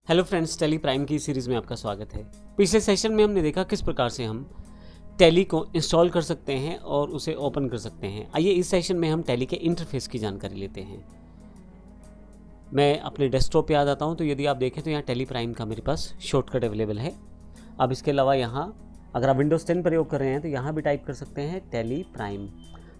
Hello friends, tally prime की series में आपका स्वागत है। पिछले सेशन में हमने देखा किस प्रकार से हम टैली को इंस्टॉल कर सकते हैं और उसे ओपन कर सकते हैं। आइए इस सेशन में हम टैली के इंटरफेस की जानकारी लेते हैं। मैं अपने डेस्कटॉप पे आ जाता हूं, तो यदि आप देखें तो यहाँ टैली प्राइम का मेरे पास शॉर्टकट अवेलेबल है। अब इसके अलावा यहाँ अगर आप विंडोज़ 10 प्रयोग कर रहे हैं तो यहाँ भी टाइप कर सकते हैं टैली प्राइम।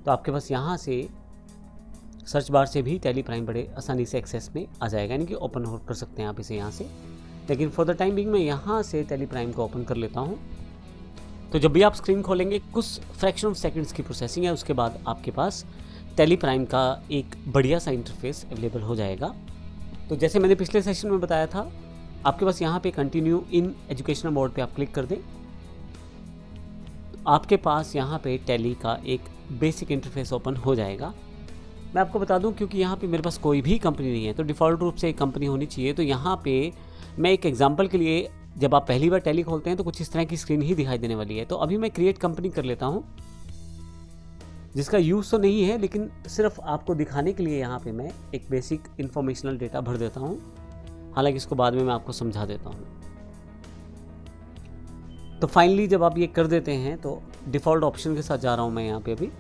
तो आपके पास यहाँ से सर्च बार से भी टैली प्राइम बड़े आसानी से एक्सेस में आ जाएगा, यानी कि ओपन हो कर सकते हैं आप इसे यहाँ से। लेकिन फॉर द टाइम बिंग मैं यहाँ से टैली प्राइम को ओपन कर लेता हूँ। तो जब भी आप स्क्रीन खोलेंगे कुछ फ्रैक्शन ऑफ सेकंड्स की प्रोसेसिंग है, उसके बाद आपके पास टैली प्राइम का एक बढ़िया सा इंटरफेस अवेलेबल हो जाएगा। तो जैसे मैंने पिछले सेशन में बताया था, आपके पास यहाँ पे कंटिन्यू इन एजुकेशनल मोड पे आप क्लिक कर दें, आपके पास यहाँ पे टैली का एक बेसिक इंटरफेस ओपन हो जाएगा। मैं आपको बता दूं, क्योंकि यहाँ पे मेरे पास कोई भी कंपनी नहीं है तो डिफ़ॉल्ट रूप से एक कंपनी होनी चाहिए। तो यहाँ पे मैं एक एग्जांपल के लिए, जब आप पहली बार टैली खोलते हैं तो कुछ इस तरह की स्क्रीन ही दिखाई देने वाली है। तो अभी मैं क्रिएट कंपनी कर लेता हूँ, जिसका यूज़ तो नहीं है, लेकिन सिर्फ आपको दिखाने के लिए यहाँ पे मैं एक बेसिक इन्फॉर्मेशनल डेटा भर देता हूँ। हालांकि इसको बाद में मैं आपको समझा देता हूँ। तो फाइनली जब आप ये कर देते हैं तो डिफ़ॉल्ट ऑप्शन के साथ जा रहा हूँ मैं यहाँ पे अभी।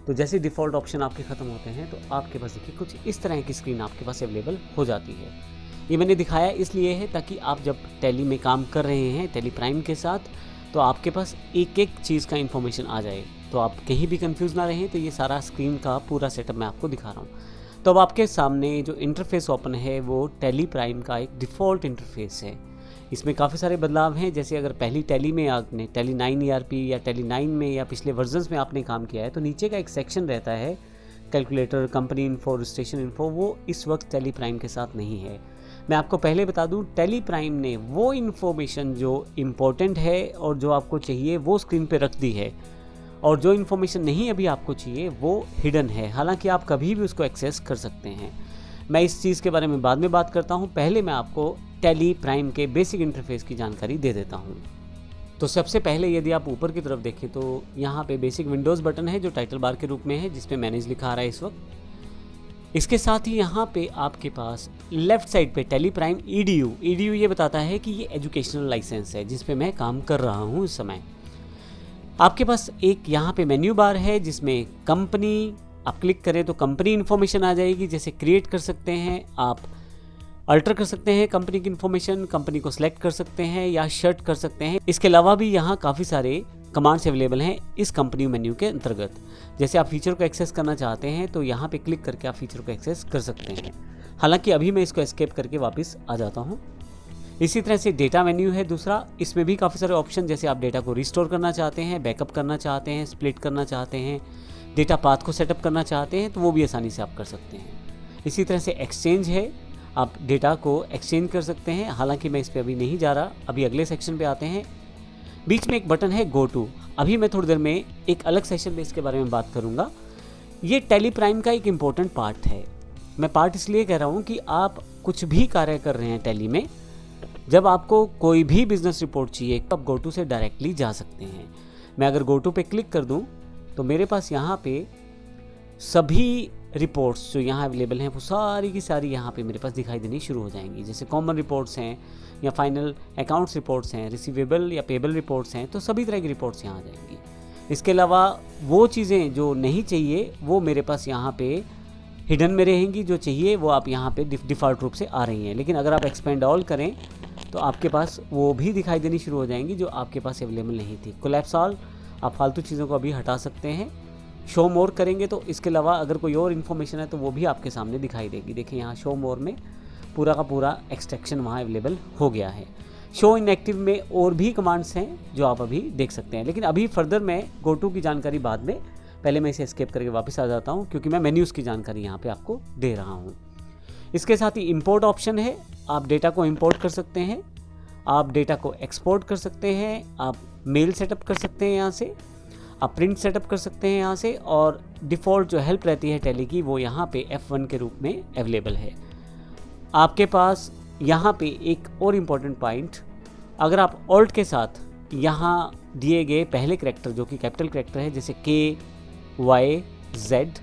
तो जैसे डिफ़ॉल्ट ऑप्शन आपके ख़त्म होते हैं तो आपके पास देखिए कुछ इस तरह की स्क्रीन आपके पास अवेलेबल हो जाती है। ये मैंने दिखाया इसलिए है ताकि आप जब टैली में काम कर रहे हैं टैली प्राइम के साथ, तो आपके पास एक एक चीज़ का इन्फॉर्मेशन आ जाए, तो आप कहीं भी कंफ्यूज ना रहें। तो ये सारा स्क्रीन का पूरा सेटअप मैं आपको दिखा रहा हूँ। तो अब आपके सामने जो इंटरफेस ओपन है वो टैली प्राइम का एक डिफ़ॉल्ट इंटरफेस है। इसमें काफ़ी सारे बदलाव हैं। जैसे अगर पहली टैली में आपने टैली 9 ERP या टैली 9 में या पिछले वर्जन्स में आपने काम किया है, तो नीचे का एक सेक्शन रहता है calculator, company info, registration info, वो इस वक्त टैली प्राइम के साथ नहीं है। मैं आपको पहले बता दूं, टैली प्राइम ने वो इन्फॉर्मेशन जो इम्पोर्टेंट है और जो आपको चाहिए वो स्क्रीन पर रख दी है, और जो इन्फॉर्मेशन नहीं अभी आपको चाहिए वो हिडन है। हालांकि आप कभी भी उसको एक्सेस कर सकते हैं। मैं इस चीज़ के बारे में बाद में बात करता हूं, पहले मैं आपको टैली प्राइम के बेसिक इंटरफेस की जानकारी दे देता हूं। तो सबसे पहले यदि आप ऊपर की तरफ देखें तो यहाँ पे बेसिक विंडोज़ बटन है जो टाइटल बार के रूप में है, जिसपे मैनेज लिखा आ रहा है इस वक्त। इसके साथ ही यहाँ पे आपके पास लेफ्ट साइड पे टैली प्राइम EDU ये बताता है कि ये एजुकेशनल लाइसेंस है जिस पे मैं काम कर रहा हूँ इस समय। आपके पास एक यहाँ पे मेन्यू बार है जिसमें कंपनी, आप क्लिक करें तो कंपनी इन्फॉर्मेशन आ जाएगी। जैसे क्रिएट कर सकते हैं, आप अल्टर कर सकते हैं कंपनी की इन्फॉर्मेशन, कंपनी को सिलेक्ट कर सकते हैं या शट कर सकते हैं। इसके अलावा भी यहाँ काफ़ी सारे कमांड्स अवेलेबल हैं इस कंपनी मेन्यू के अंतर्गत। जैसे आप फीचर को एक्सेस करना चाहते हैं तो यहाँ पे क्लिक करके आप फीचर को एक्सेस कर सकते हैं। हालांकि अभी मैं इसको एस्केप करके वापस आ जाता हूँ। इसी तरह से डेटा मेन्यू है दूसरा, इसमें भी काफ़ी सारे ऑप्शन, जैसे आप डेटा को रिस्टोर करना चाहते हैं, बैकअप करना चाहते हैं, स्प्लिट करना चाहते हैं, डेटा पाथ को सेटअप करना चाहते हैं, तो वो भी आसानी से आप कर सकते हैं। इसी तरह से एक्सचेंज है, आप डेटा को एक्सचेंज कर सकते हैं। हालांकि मैं इस पर अभी नहीं जा रहा, अभी अगले सेक्शन पे आते हैं। बीच में एक बटन है गो टू, अभी मैं थोड़ी देर में एक अलग सेशन में इसके बारे में बात करूंगा। ये टैली प्राइम का एक इम्पोर्टेंट पार्ट है। मैं पार्ट इसलिए कह रहा हूँ कि आप कुछ भी कार्य कर रहे हैं टैली में, जब आपको कोई भी बिजनेस रिपोर्ट चाहिए तो आप गो टू से डायरेक्टली जा सकते हैं। मैं अगर गो टू पे क्लिक कर दूँ तो मेरे पास यहाँ पे सभी रिपोर्ट्स जो यहाँ अवेलेबल हैं वो सारी की सारी यहाँ पे मेरे पास दिखाई देनी शुरू हो जाएंगी। जैसे कॉमन रिपोर्ट्स हैं या फाइनल अकाउंट्स रिपोर्ट्स हैं, रिसीवेबल या पेबल रिपोर्ट्स हैं, तो सभी तरह की रिपोर्ट्स यहाँ आ जाएंगी। इसके अलावा वो चीज़ें जो नहीं चाहिए वो मेरे पास यहाँ पे हिडन में रहेंगी, जो चाहिए वो आप यहाँ पे डिफ़ॉल्ट रूप से आ रही हैं। लेकिन अगर आप एक्सपेंड ऑल करें तो आपके पास वो भी दिखाई देनी शुरू हो जाएंगी जो आपके पास अवेलेबल नहीं थी। कोलैप्स ऑल, आप फालतू चीज़ों को अभी हटा सकते हैं। शो मोर करेंगे तो इसके अलावा अगर कोई और इन्फॉर्मेशन है तो वो भी आपके सामने दिखाई देगी। देखिए यहाँ शो मोर में पूरा का पूरा एक्सट्रैक्शन वहाँ अवेलेबल हो गया है। शो इनएक्टिव में और भी कमांड्स हैं जो आप अभी देख सकते हैं, लेकिन अभी फर्दर मैं गो टू की जानकारी बाद में, पहले मैं इसे एस्केप करके वापस आ जाता हूँ क्योंकि मैं मेन्यूज़ की जानकारी यहाँ पर आपको दे रहा हूँ। इसके साथ ही इम्पोर्ट ऑप्शन है, आप डेटा को इम्पोर्ट कर सकते हैं, आप डेटा को एक्सपोर्ट कर सकते हैं, आप मेल सेटअप कर सकते हैं यहाँ से, आप प्रिंट सेटअप कर सकते हैं यहाँ से, और डिफ़ॉल्ट जो हेल्प रहती है टैली की वो यहाँ पे F1 के रूप में अवेलेबल है। आपके पास यहाँ पे एक और इम्पॉर्टेंट पॉइंट, अगर आप ऑल्ट के साथ यहाँ दिए गए पहले करैक्टर जो कि कैपिटल करैक्टर है, जैसे K, Y, Z,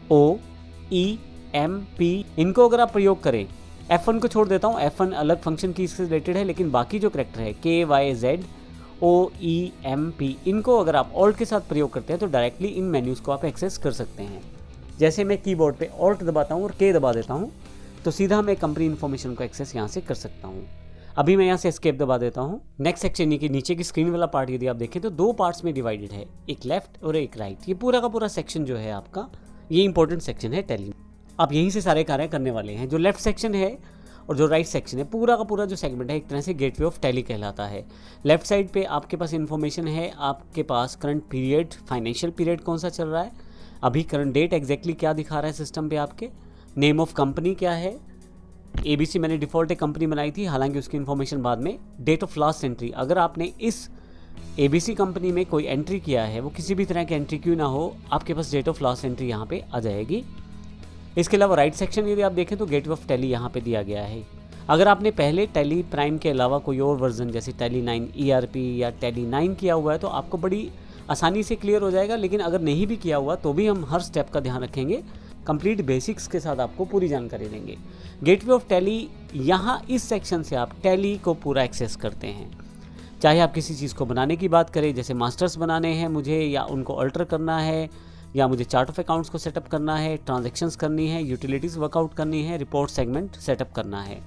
O OEMP, इनको अगर आप प्रयोग करें, F1 को छोड़ देता हूँ, F1 अलग फंक्शन की इससे रिलेटेड है, लेकिन बाकी जो करैक्टर है KYZOEMP, इनको अगर आप ऑल्ट के साथ प्रयोग करते हैं तो डायरेक्टली इन मेन्यूज़ को आप एक्सेस कर सकते हैं। जैसे मैं कीबोर्ड पे ऑल्ट दबाता हूँ और K दबा देता हूँ तो सीधा मैं कंपनी इन्फॉर्मेशन को एक्सेस यहाँ से कर सकता हूँ। अभी मैं यहाँ से एस्केप दबा देता हूँ। नेक्स्ट सेक्शन के नीचे की स्क्रीन वाला पार्ट यदि आप देखें तो दो पार्ट्स में डिवाइडेड है, एक लेफ्ट और एक राइट। ये पूरा का पूरा सेक्शन जो है आपका, ये इंपॉर्टेंट सेक्शन है टैली। आप यहीं से सारे कार्य करने वाले हैं। जो लेफ्ट सेक्शन है और जो राइट सेक्शन है, पूरा का पूरा जो सेगमेंट है एक तरह से गेटवे ऑफ टैली कहलाता है। लेफ्ट साइड पे आपके पास इन्फॉर्मेशन है, आपके पास करंट पीरियड, फाइनेंशियल पीरियड कौन सा चल रहा है, अभी करंट डेट एग्जैक्टली क्या दिखा रहा है सिस्टम पे, आपके नेम ऑफ कंपनी क्या है, ABC मैंने डिफ़ॉल्ट एक कंपनी बनाई थी, हालांकि उसकी इन्फॉर्मेशन बाद में, डेट ऑफ लास्ट एंट्री, अगर आपने इस ABC कंपनी में कोई एंट्री किया है, वो किसी भी तरह की एंट्री क्यों ना हो, आपके पास डेट ऑफ लास्ट एंट्री यहाँ पे आ जाएगी। इसके अलावा राइट सेक्शन यदि आप देखें तो गेटवे ऑफ टैली यहाँ पे दिया गया है। अगर आपने पहले टैली प्राइम के अलावा कोई और वर्जन जैसे टैली 9 ERP या टैली 9 किया हुआ है तो आपको बड़ी आसानी से क्लियर हो जाएगा, लेकिन अगर नहीं भी किया हुआ तो भी हम हर स्टेप का ध्यान रखेंगे, कंप्लीट बेसिक्स के साथ आपको पूरी जानकारी देंगे। गेटवे ऑफ टैली, यहाँ इस सेक्शन से आप टैली को पूरा एक्सेस करते हैं। चाहे आप किसी चीज़ को बनाने की बात करें, जैसे मास्टर्स बनाने हैं मुझे, या उनको अल्टर करना है, या मुझे चार्ट ऑफ अकाउंट्स को सेटअप करना है, ट्रांजैक्शंस करनी है, यूटिलिटीज़ वर्कआउट करनी है, रिपोर्ट सेगमेंट सेटअप करना है।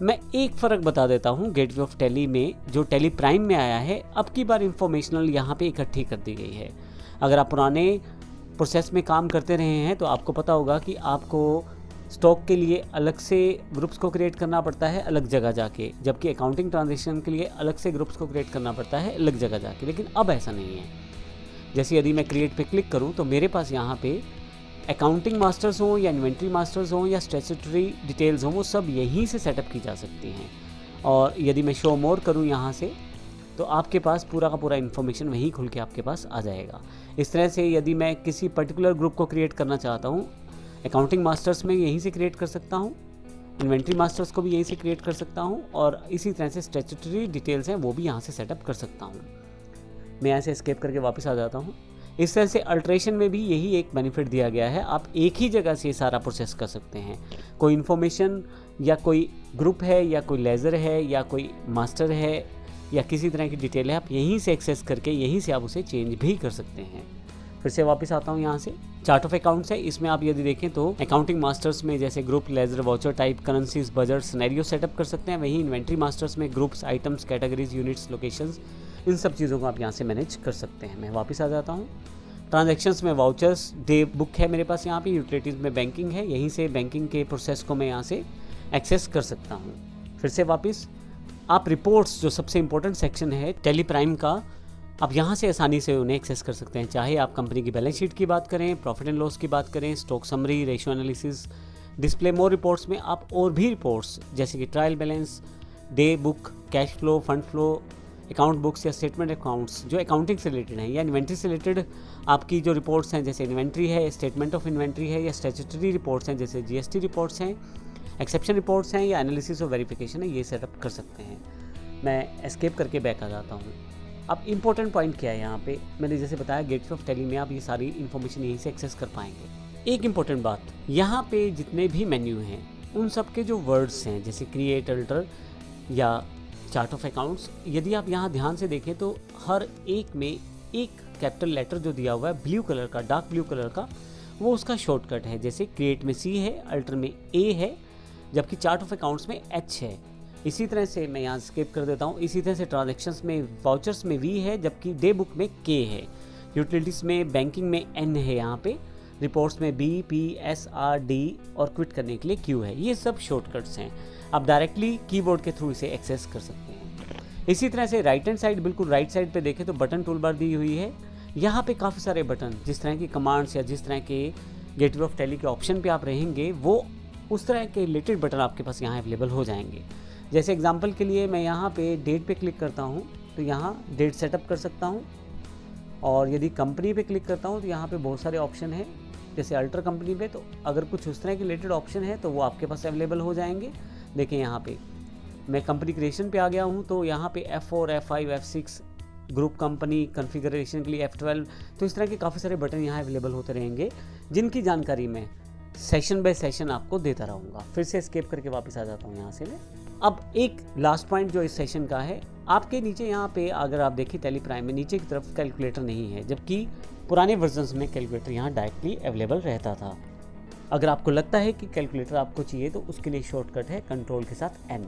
मैं एक फ़र्क बता देता हूँ, गेटवे ऑफ टैली में जो टैली प्राइम में आया है, अब की बार इंफॉर्मेशनल यहाँ पे इकट्ठी कर दी गई है। अगर आप पुराने प्रोसेस में काम करते रहे हैं तो आपको पता होगा कि आपको स्टॉक के लिए अलग से ग्रुप्स को क्रिएट करना पड़ता है अलग जगह जाके, जबकि अकाउंटिंग ट्रांजैक्शन के लिए अलग से ग्रुप्स को क्रिएट करना पड़ता है अलग जगह जाके। लेकिन अब ऐसा नहीं है। जैसे यदि मैं क्रिएट पे क्लिक करूं तो मेरे पास यहाँ पे अकाउंटिंग मास्टर्स हों या इन्वेंट्री मास्टर्स हों या स्टैट्यूटरी डिटेल्स हों, वो सब यहीं से सेटअप की जा सकती हैं। और यदि मैं शो मोर करूँ यहाँ से तो आपके पास पूरा का पूरा इन्फॉर्मेशन वहीं खुल के आपके पास आ जाएगा। इस तरह से यदि मैं किसी पर्टिकुलर ग्रुप को क्रिएट करना चाहता हूँ, अकाउंटिंग मास्टर्स में यहीं से क्रिएट कर सकता हूँ, इन्वेंट्री मास्टर्स को भी यहीं से क्रिएट कर सकता हूँ, और इसी तरह से स्टैट्यूटरी डिटेल्स हैं वो भी यहाँ से सेटअप कर सकता हूँ। मैं यहाँ से एस्केप करके वापस आ जाता हूँ। इस तरह से अल्ट्रेशन में भी यही एक बेनिफिट दिया गया है, आप एक ही जगह से सारा प्रोसेस कर सकते हैं। कोई इन्फॉर्मेशन या कोई ग्रुप है या कोई लेज़र है या कोई मास्टर है या किसी तरह की डिटेल है, आप यहीं से एक्सेस करके यहीं से आप उसे चेंज भी कर सकते हैं। फिर से वापस आता हूँ यहाँ से, चार्ट ऑफ अकाउंट्स है, इसमें आप यदि देखें तो अकाउंटिंग मास्टर्स में जैसे group, ledger, voucher type, currencies, budget, scenario setup कर सकते हैं। वहीं इन्वेंट्री मास्टर्स में groups, items, categories, units, locations, इन सब चीज़ों को आप यहाँ से मैनेज कर सकते हैं। मैं वापस आ जाता हूँ। ट्रांजैक्शंस में वाउचर्स, डे बुक है मेरे पास यहाँ पे, यूटिलिटीज़ में बैंकिंग है, यहीं से बैंकिंग के प्रोसेस को मैं यहाँ से एक्सेस कर सकता हूँ। फिर से वापस आप रिपोर्ट्स, जो सबसे इंपॉर्टेंट सेक्शन है टैली प्राइम का, आप यहाँ से आसानी से उन्हें एक्सेस कर सकते हैं। चाहे आप कंपनी की बैलेंस शीट की बात करें, प्रॉफिट एंड लॉस की बात करें, stock summary, ratio analysis, display more reports में आप और भी रिपोर्ट्स जैसे कि trial balance, day book, cash flow, fund flow, account books या स्टेटमेंट अकाउंट्स जो अकाउंटिंग से रिलेटेड हैं, या इन्वेंट्री से रिलेटेड आपकी जो रिपोर्ट्स हैं जैसे इन्वेंट्री है, स्टेटमेंट ऑफ इन्वेंट्री है, या स्टैट्यूटरी रिपोर्ट्स हैं जैसे GST रिपोर्ट्स हैं, एक्सेप्शन रिपोर्ट्स हैं, या एनालिसिस और वेरिफिकेशन है, ये सेटअप कर सकते हैं। मैं एस्केप करके बैक आ जाता हूँ। अब इम्पोर्टेंट पॉइंट क्या है यहाँ पे, मैंने जैसे बताया गेटवे ऑफ टैली में आप ये सारी इन्फॉर्मेशन यहीं से एक्सेस कर पाएंगे। एक इम्पोर्टेंट बात, यहाँ पे जितने भी मेन्यू हैं उन सब के जो वर्ड्स हैं जैसे क्रिएट, अल्टर या चार्ट ऑफ अकाउंट्स, यदि आप यहाँ ध्यान से देखें तो हर एक में एक कैपिटल लेटर जो दिया हुआ है ब्लू कलर का, डार्क ब्लू कलर का, वो उसका शॉर्टकट है। जैसे क्रिएट में C है, अल्टर में A है, जबकि चार्ट ऑफ अकाउंट्स में H है। इसी तरह से मैं यहाँ स्किप कर देता हूँ। इसी तरह से ट्रांजैक्शंस में, वाउचर्स में V है, जबकि डे बुक में K है, यूटिलिटीज़ में, बैंकिंग में N है यहाँ पे, रिपोर्ट्स में B, P, S, R, D और क्विट करने के लिए Q है। ये सब शॉर्टकट्स हैं, आप डायरेक्टली कीबोर्ड के थ्रू इसे एक्सेस कर सकते हैं। इसी तरह से राइट हैंड साइड, बिल्कुल राइट साइड पे देखें तो बटन टूल बार दी हुई है। यहाँ पे काफ़ी सारे बटन, जिस तरह की कमांड्स या जिस तरह के गेटवे ऑफ टैली के ऑप्शन पे आप रहेंगे, वो उस तरह के रिलेटेड बटन आपके पास यहाँ अवेलेबल हो जाएंगे। जैसे एग्जांपल के लिए मैं यहाँ पे डेट पे क्लिक करता हूँ तो यहाँ डेट सेटअप कर सकता हूँ, और यदि कंपनी पे क्लिक करता हूँ तो यहाँ पे बहुत सारे ऑप्शन हैं। जैसे अल्टर कंपनी पे तो अगर कुछ उस तरह के रिलेटेड ऑप्शन है तो वो आपके पास अवेलेबल हो जाएंगे। देखें यहाँ पे मैं कंपनी क्रिएशन पे आ गया हूँ तो यहाँ पे F4, F5, F6, group company configuration के लिए F12, तो इस तरह के काफ़ी सारे बटन यहाँ अवेलेबल होते रहेंगे, जिनकी जानकारी मैं सेशन बाय सेशन आपको देता रहूँगा। फिर से एस्केप करके वापस आ जाता हूँ यहाँ से मैं। अब एक लास्ट पॉइंट जो इस सेशन का है, आपके नीचे यहाँ पे अगर आप देखिए टैली प्राइम में नीचे की तरफ कैलकुलेटर नहीं है, जबकि पुराने वर्जन्स में कैलकुलेटर यहाँ डायरेक्टली अवेलेबल रहता था। अगर आपको लगता है कि कैलकुलेटर आपको चाहिए तो उसके लिए शॉर्टकट है कंट्रोल के साथ N।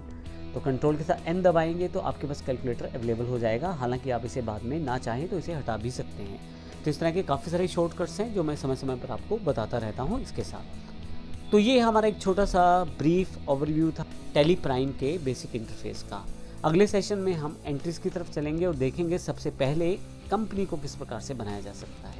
तो कंट्रोल के साथ N दबाएंगे तो आपके पास कैलकुलेटर अवेलेबल हो जाएगा। हालांकि आप इसे बाद में ना चाहें तो इसे हटा भी सकते हैं। तो इस तरह के काफ़ी सारे शॉर्टकट्स हैं जो मैं समय समय पर आपको बताता रहता हूँ इसके साथ। तो ये हमारा एक छोटा सा ब्रीफ ओवरव्यू था टैली प्राइम के बेसिक इंटरफेस का। अगले सेशन में हम एंट्रीज की तरफ चलेंगे और देखेंगे सबसे पहले कंपनी को किस प्रकार से बनाया जा सकता है।